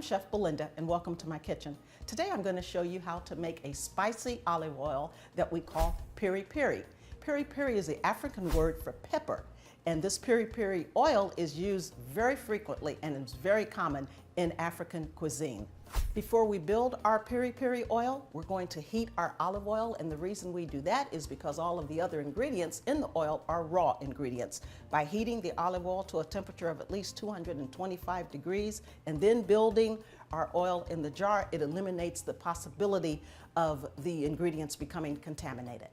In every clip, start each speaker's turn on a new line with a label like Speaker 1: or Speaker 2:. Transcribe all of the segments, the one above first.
Speaker 1: Chef Belinda, and welcome to my kitchen. Today I'm going to show you how to make a spicy olive oil that we call Piri Piri. Piri Piri is the African word for pepper, and this Piri Piri oil is used very frequently and is very common in African cuisine. Before we build our Piri Piri oil, we're going to heat our olive oil, and the reason we do that is because all of the other ingredients in the oil are raw ingredients. By heating the olive oil to a temperature of at least 225 degrees and then building our oil in the jar, it eliminates the possibility of the ingredients becoming contaminated.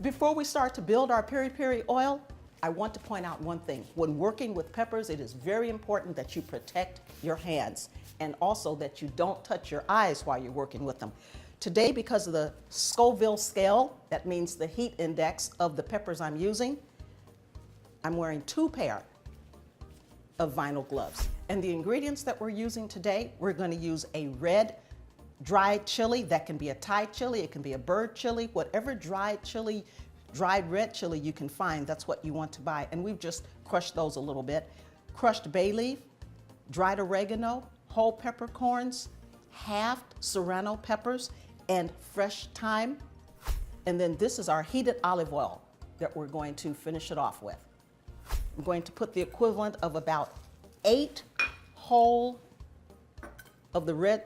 Speaker 1: Before we start to build our Piri Piri oil, I want to point out one thing. When working with peppers, it is very important that you protect your hands and also that you don't touch your eyes while you're working with them. Today, because of the Scoville scale, that means the heat index of the peppers I'm using, I'm wearing 2 pair of vinyl gloves. And the ingredients that we're using today, we're going to use a red dried chili. That can be a Thai chili, it can be a bird chili, whatever dried chili, dried red chili you can find, that's what you want to buy. And we've just crushed those a little bit. Crushed bay leaf, dried oregano, whole peppercorns, halved serrano peppers, and fresh thyme. And then this is our heated olive oil that we're going to finish it off with. I'm going to put the equivalent of about 8 whole of the red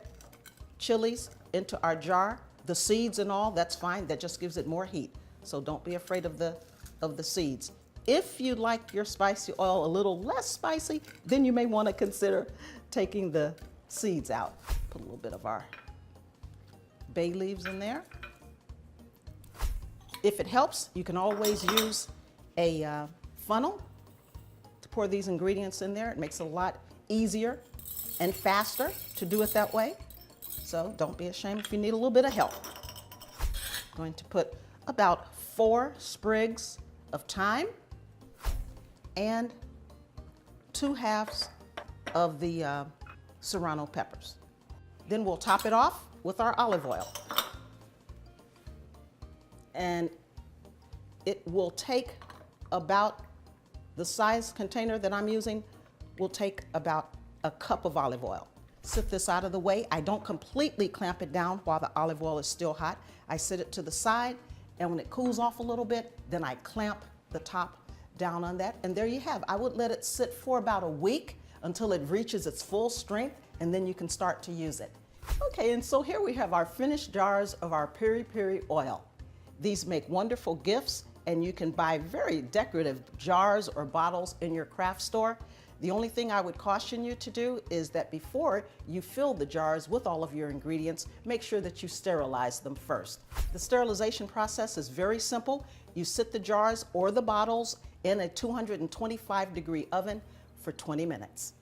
Speaker 1: chilies into our jar. The seeds and all, that's fine, that just gives it more heat. So don't be afraid of the seeds. If you like your spicy oil a little less spicy, then you may want to consider taking the seeds out. Put a little bit of our bay leaves in there. If it helps, you can always use a funnel to pour these ingredients in there. It makes it a lot easier and faster to do it that way. So don't be ashamed if you need a little bit of help. I'm going to put about 4 sprigs of thyme and 2 halves of the serrano peppers. Then we'll top it off with our olive oil. And it will take about, the size container that I'm using will take about a cup of olive oil. Sit this out of the way. I don't completely clamp it down while the olive oil is still hot. I sit it to the side, and when it cools off a little bit, then I clamp the top down on that, and there you have. I would let it sit for about a week until it reaches its full strength, and then you can start to use it. Okay, and so here we have our finished jars of our Piri Piri oil. These make wonderful gifts, and you can buy very decorative jars or bottles in your craft store. The only thing I would caution you to do is that before you fill the jars with all of your ingredients, make sure that you sterilize them first. The sterilization process is very simple. You sit the jars or the bottles in a 225-degree oven for 20 minutes.